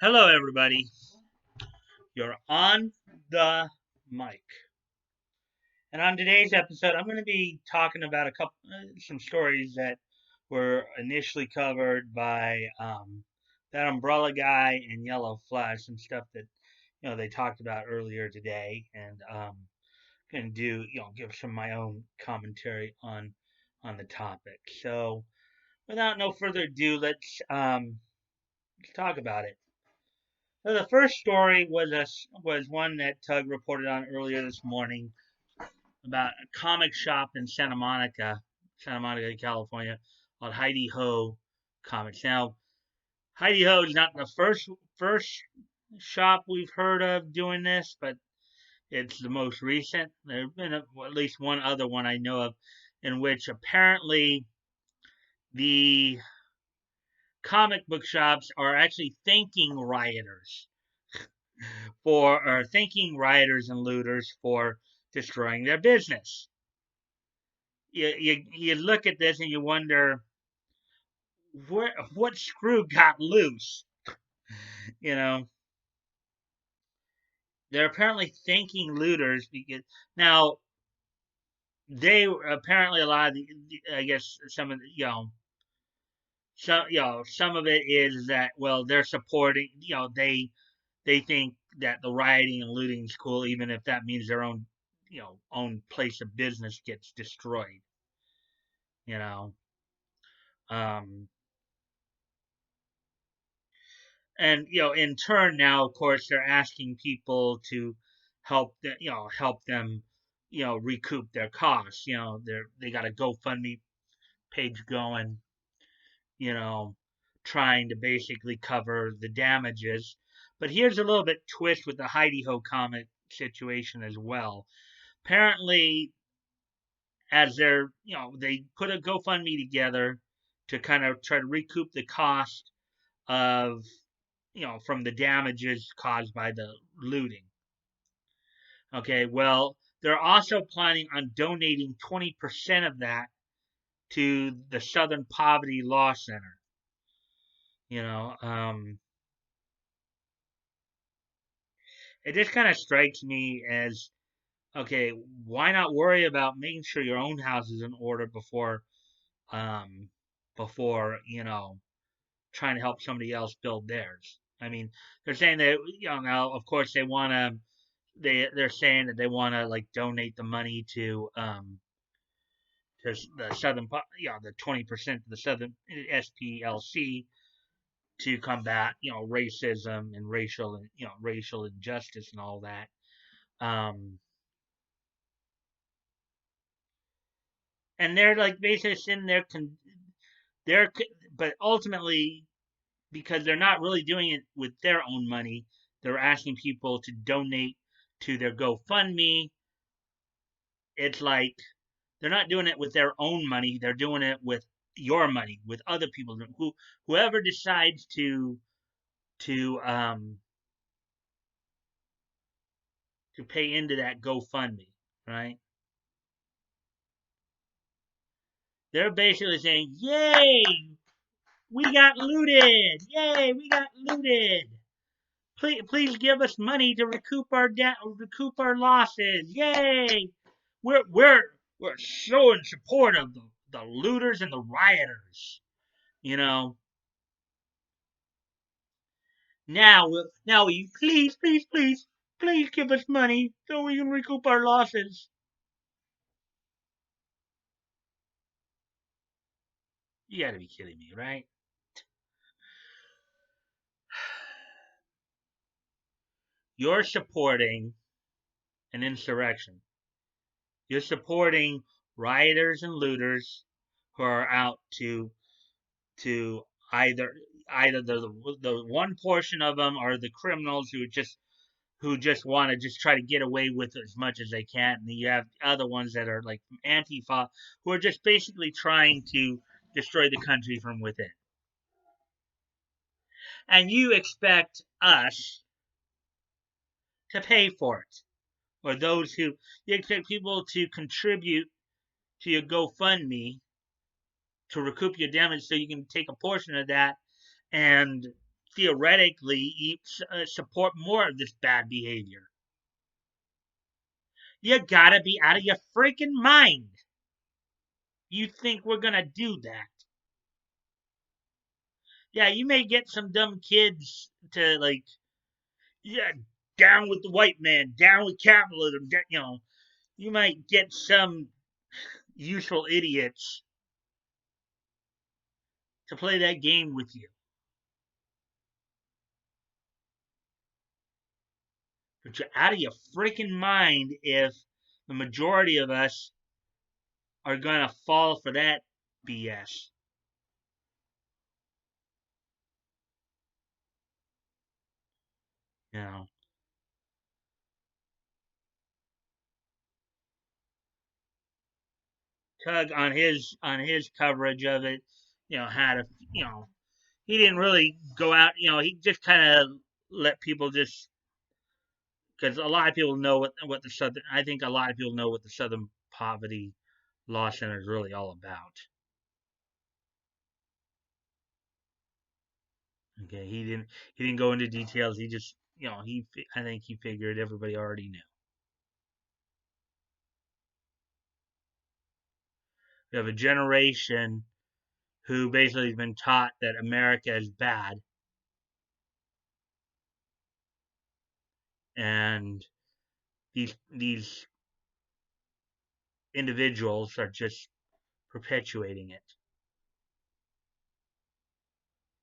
Hello, everybody. You're on the mic. And on today's episode, I'm going to be talking about some stories that were initially covered by that Umbrella Guy and Yellow Flash, some stuff that they talked about earlier today, and can do give some of my own commentary on the topic. So, without no further ado, let's talk about it. So the first story was one that Tug reported on earlier this morning about a comic shop in Santa Monica, California, called Heidi Ho Comics. Now, Heidi Ho is not the first shop we've heard of doing this, but it's the most recent. There's been at least one other one I know of, in which apparently the comic book shops are actually thanking rioters and looters for destroying their business. You look at this and you wonder what screw got loose. You know, they're apparently thanking looters because now they apparently a lot of I guess some of the, some of it is that they're supporting they think that the rioting and looting is cool even if that means their own place of business gets destroyed. You know, um, and in turn now of course they're asking people to help them recoup their costs. They got a GoFundMe page going, you know trying to basically cover the damages. But here's a little bit twist with the Heidi Ho comic situation as well. Apparently, as they put a GoFundMe together to kind of try to recoup the cost of from the damages caused by the looting. Okay, well, they're also planning on donating 20% of that to the Southern Poverty Law Center. You know, it just kind of strikes me as okay, why not worry about making sure your own house is in order um, before trying to help somebody else build theirs. I mean, they're saying that now of course they're saying that they want to like donate the money to the the 20% of the Southern SPLC to combat racism and racial injustice and all that. Um, and they're like basically sitting there, they're but ultimately because they're not really doing it with their own money, they're asking people to donate to their GoFundMe. It's like they're not doing it with their own money; they're doing it with your money, with other people whoever decides to to pay into that GoFundMe, right? They're basically saying, "Yay, we got looted! Yay, we got looted! Please give us money to recoup our losses! Yay! We're so in support of the looters and the rioters. You know, now will you please give us money so we can recoup our losses." You got to be kidding me, right? You're supporting an insurrection. You're supporting rioters and looters who are out to either the one portion of them are the criminals who just want to just try to get away with as much as they can, and you have other ones that are like Antifa who are just basically trying to destroy the country from within. And you expect us to pay for it, or those who you expect people to contribute to your GoFundMe to recoup your damage so you can take a portion of that and theoretically support more of this bad behavior. You gotta be out of your freaking mind. You think we're gonna do that? Yeah, you may get some dumb kids to like, yeah, down with the white man, down with capitalism. You might get some useful idiots to play that game with you. But you're out of your freaking mind if the majority of us are going to fall for that BS. You know, Tug on his coverage of it, had a he didn't really go out. He just kind of let people just because a lot of people know what the southern. I think a lot of people know what the Southern Poverty Law Center is really all about. Okay, he didn't go into details. He just I think he figured everybody already knew. We have a generation who basically has been taught that America is bad, and these individuals are just perpetuating it.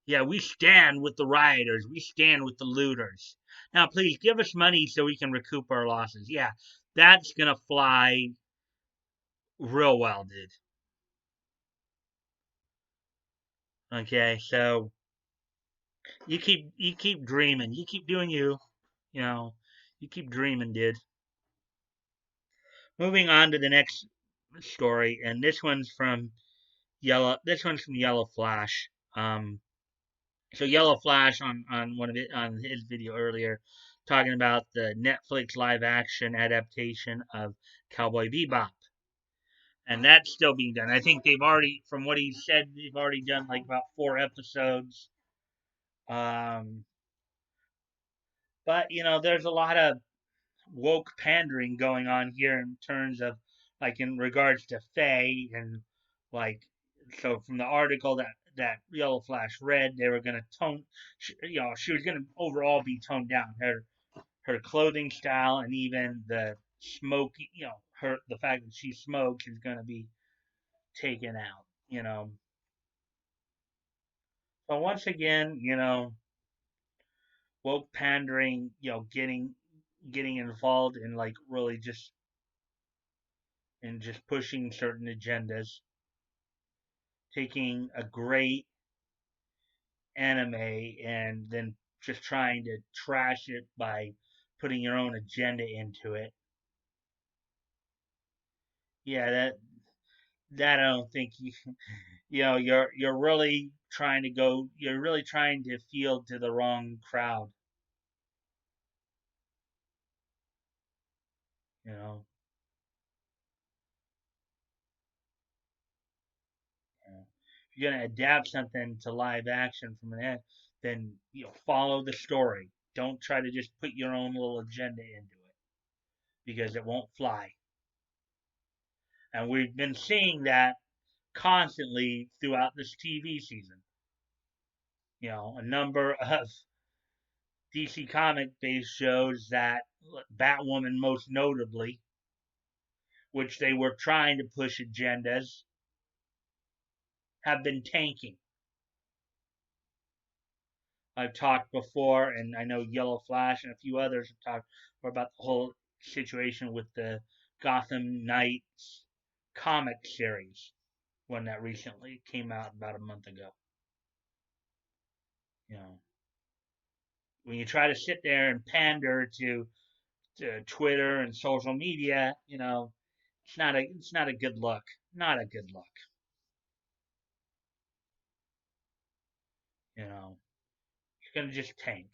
Yeah, we stand with the rioters. We stand with the looters. Now, please give us money so we can recoup our losses. Yeah, that's gonna fly real well, dude. Okay, so you keep dreaming. You keep doing you. You know, you keep dreaming, dude. Moving on to the next story, and this one's from Yellow. This one's from Yellow Flash. So Yellow Flash on one of it on his video earlier, talking about the Netflix live action adaptation of Cowboy Bebop, and that's still being done. I think they've already, from what he said, they've already done like about 4 episodes. Um, but there's a lot of woke pandering going on here in terms of like in regards to Faye and like so from the article that Yellow Flash read, they were going to she was going to overall be toned down. Her clothing style and even the smoking, her the fact that she smokes is going to be taken out. So once again, woke pandering, getting involved in like really just and just pushing certain agendas, taking a great anime and then just trying to trash it by putting your own agenda into it. Yeah, that I don't think you're really trying to go. You're really trying to appeal to the wrong crowd. You know, if you're gonna adapt something to live action from an then follow the story. Don't try to just put your own little agenda into it because it won't fly. And we've been seeing that constantly throughout this TV season. A number of DC comic based shows that Batwoman most notably, which they were trying to push agendas, have been tanking. I've talked before, and I know Yellow Flash and a few others have talked about the whole situation with the Gotham Knights comic series, one that recently came out about a month ago. You know, when you try to sit there and pander to Twitter and social media, it's not a good look. Not a good look. You know, it's gonna just tank.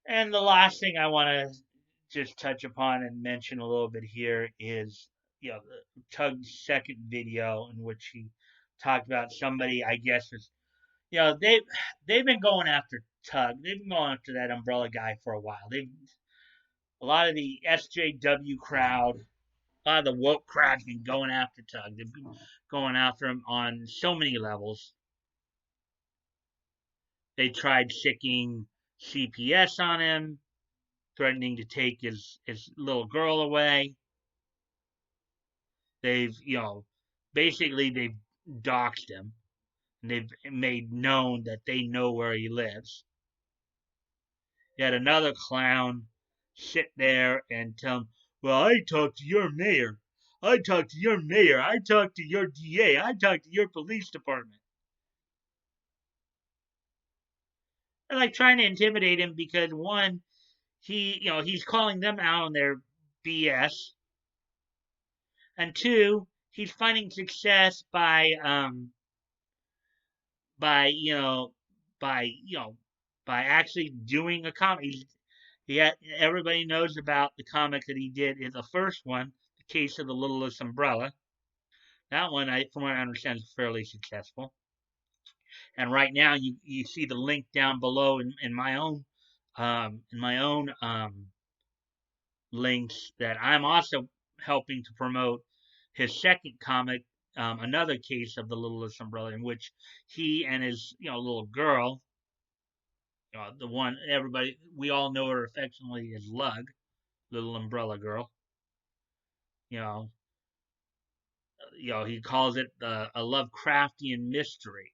And the last thing I want to just touch upon and mention a little bit here is Tug's second video in which he talked about somebody, I guess, was, they've been going after Tug. They've been going after that umbrella guy for a while. They've A lot of the SJW crowd, a lot of the woke crowd's been going after Tug. They've been going after him on so many levels. They tried sicking CPS on him, threatening to take his little girl away. They've, basically they've doxed him. And they've made known that they know where he lives. You had another clown sit there and tell him, well, I talked to your mayor. I talked to your mayor. I talked to your DA. I talked to your police department. They're like trying to intimidate him because one, he's calling them out on their BS, and two, he's finding success by by by actually doing a comic. Everybody knows about the comic that he did in the first one, The Case of the Littlest Umbrella. That one, from what I understand, is fairly successful. And right now, you see the link down below in my own links that I'm also helping to promote his second comic, Another Case of the Littlest Umbrella, in which he and his little girl, the one everybody we all know her affectionately as Lug, Little Umbrella Girl. You know, he calls it a Lovecraftian mystery.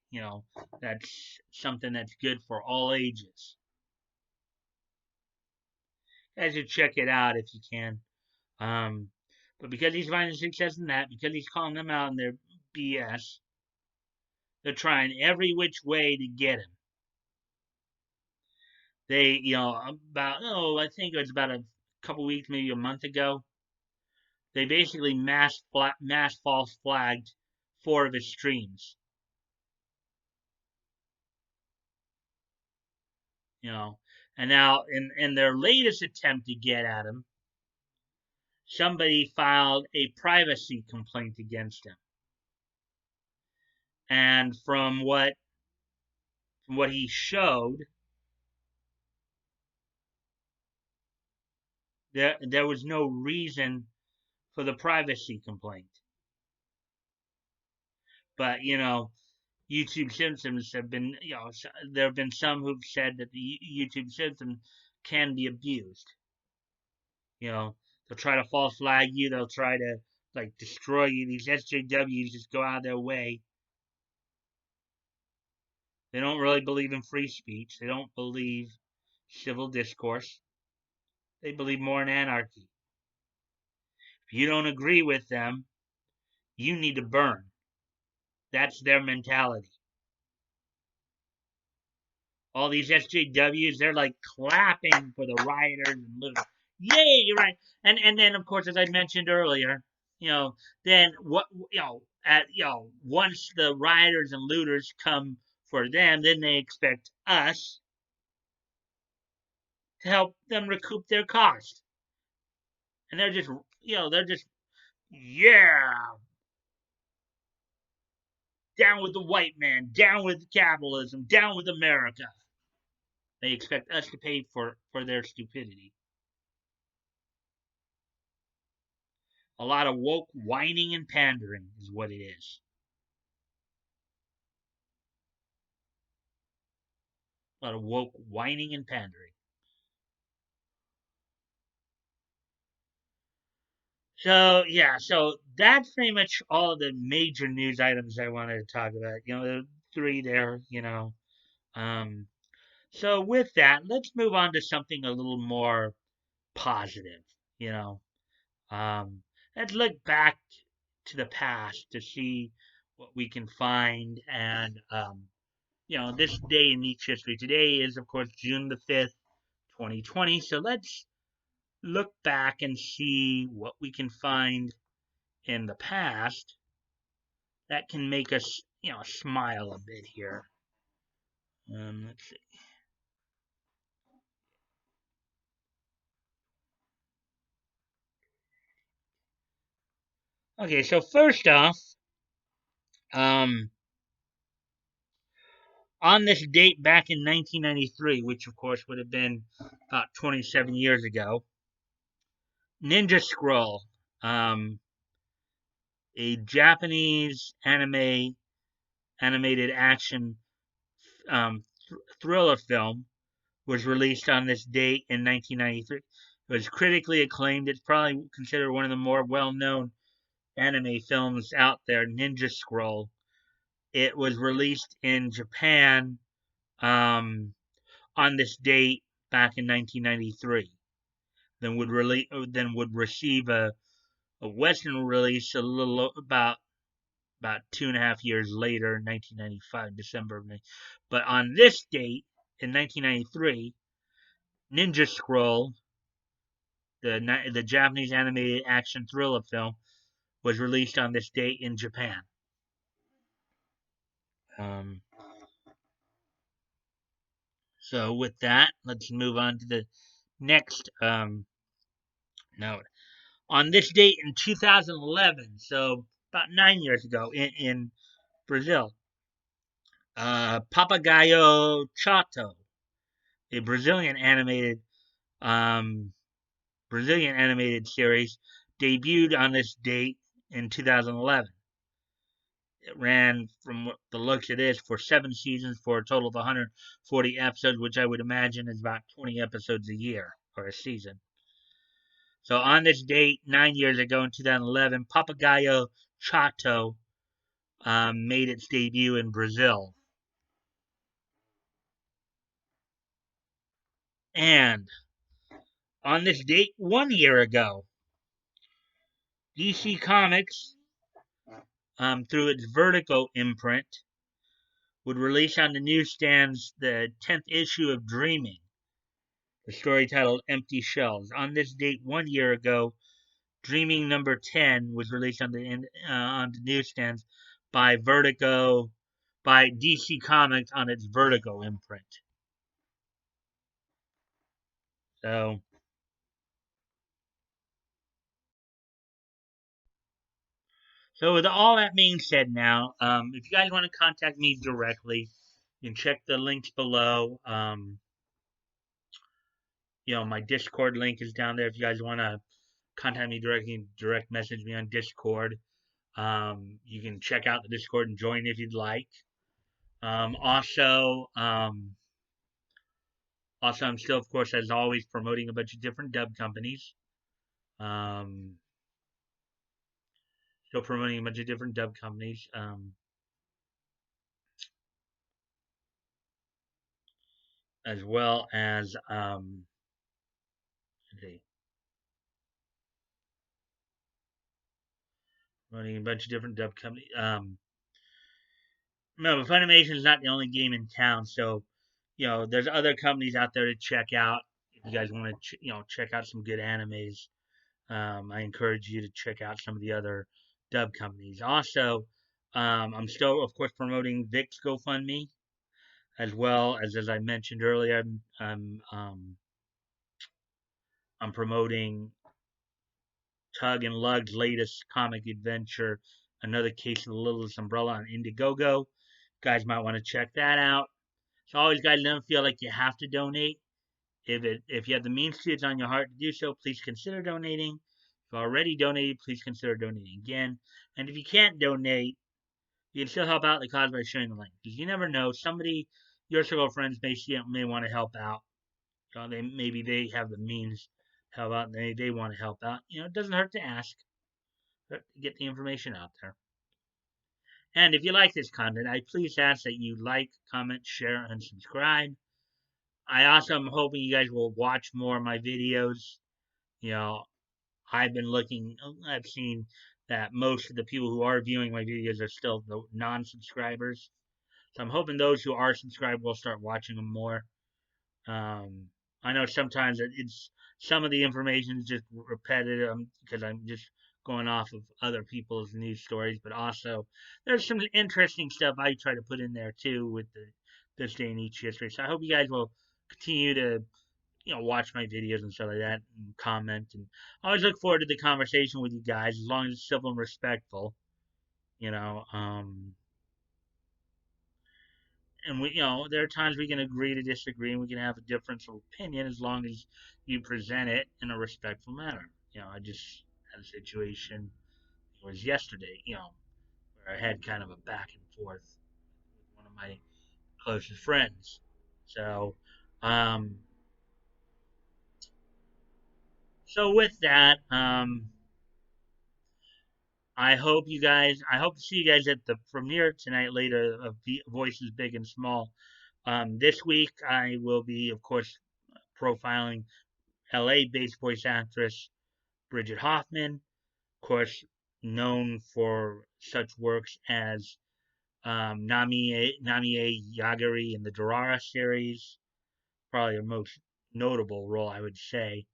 That's something that's good for all ages. You should check it out if you can. But because he's finding success in that, because he's calling them out in their BS, they're trying every which way to get him. They, I think it was about a couple weeks, maybe a month ago, they basically mass false flagged 4 of his streams. And now in their latest attempt to get at him, somebody filed a privacy complaint against him. And from what he showed, there was no reason for the privacy complaint. But YouTube systems have been, there have been some who've said that the YouTube system can be abused. They'll try to false flag you. They'll try to destroy you. These SJWs just go out of their way. They don't really believe in free speech. They don't believe civil discourse. They believe more in anarchy. If you don't agree with them, you need to burn. That's their mentality. All these SJWs, they're like clapping for the rioters and looters. Yay, right? And then of course, as I mentioned earlier, then what once the rioters and looters come for them, then they expect us to help them recoup their cost. And they're just yeah, down with the white man, down with capitalism, down with America. They expect us to pay for their stupidity. A lot of woke whining and pandering is what it is. A lot of woke whining and pandering. So that's pretty much all of the major news items I wanted to talk about. The 3 there. Um, so with that, let's move on to something a little more positive. You know, let's look back to the past to see what we can find. And, this day in Neat history. Today is, of course, June the 5th, 2020. So let's look back and see what we can find in the past that can make us, smile a bit here. Let's see. Okay, so first off, On this date back in 1993, which of course would have been about 27 years ago, Ninja Scroll, um, a Japanese animated action thriller film, was released on this date in 1993. It was critically acclaimed. It's probably considered one of the more well-known anime films out there, Ninja Scroll. It was released in Japan on this date back in 1993. Then would receive a Western release a little about 2.5 years later, 1995, December of. But on this date in 1993, Ninja Scroll, the Japanese animated action thriller film, was released on this date in Japan. Um, so with that, let's move on to the next note. On this date in 2011, so about 9 years ago, in Brazil, Papagaio Chato, a um, Brazilian animated series, debuted on this date in 2011. It ran, from the looks of this, for 7 seasons for a total of 140 episodes, which I would imagine is about 20 episodes a year or a season. So on this date, 9 years ago in 2011, Papagaio Chato made its debut in Brazil. And on this date, 1 year ago, DC Comics, through its Vertigo imprint, would release on the newsstands the 10th issue of Dreaming, the story titled Empty Shells. On this date, 1 year ago, Dreaming number 10 was released on the newsstands by DC Comics on its Vertigo imprint. So with all that being said now, if you guys want to contact me directly, you can check the links below. My Discord link is down there if you guys want to contact me directly, direct message me on Discord. You can check out the Discord and join if you'd like. Also, I'm still, of course, as always, promoting a bunch of different dub companies. Um, Still promoting a bunch of different dub companies. As well as, let's see, promoting a bunch of different dub companies. No, but Funimation is not the only game in town, so there's other companies out there to check out. If you guys want to, check out some good animes, I encourage you to check out some of the other dub companies. Also, I'm still, of course, promoting Vic's GoFundMe, as well as I mentioned earlier, I'm promoting Tug and Lug's latest comic adventure, Another Case of the Littlest Umbrella, on Indiegogo. You guys might want to check that out. So always, guys, don't feel like you have to donate. If you have the means to, it's on your heart to do so, please consider donating. If you've already donated, please consider donating again. And if you can't donate, you can still help out the cause by sharing the link. Because you never know, somebody, your circle of friends may want to help out. Maybe they have the means to help out, and they want to help out. It doesn't hurt to ask. To get the information out there. And if you like this content, I please ask that you like, comment, share, and subscribe. I also am hoping you guys will watch more of my videos. I've seen that most of the people who are viewing my videos are still the non-subscribers. So I'm hoping those who are subscribed will start watching them more. I know sometimes it's some of the information is just repetitive because I'm just going off of other people's news stories, but also there's some interesting stuff I try to put in there too with this day and age history. So I hope you guys will continue to watch my videos and stuff like that and comment. And I always look forward to the conversation with you guys as long as it's civil and respectful. You know, and there are times we can agree to disagree, and we can have a difference of opinion as long as you present it in a respectful manner. I just had a situation. It was yesterday. Where I had kind of a back and forth with one of my closest friends. So, um, with that, I hope to see you guys at the premiere tonight later of Voices Big and Small. This week I will be, of course, profiling LA-based voice actress Bridget Hoffman, of course, known for such works as Namie Yagari in the Durara series, probably her most notable role, I would say.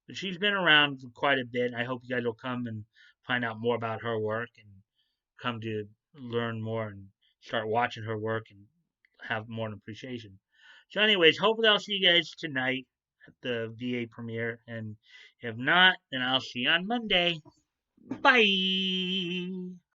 But she's been around for quite a bit. I hope you guys will come and find out more about her work and come to learn more and start watching her work and have more an appreciation. So, anyways, hopefully I'll see you guys tonight at the VA premiere. And if not, then I'll see you on Monday. Bye.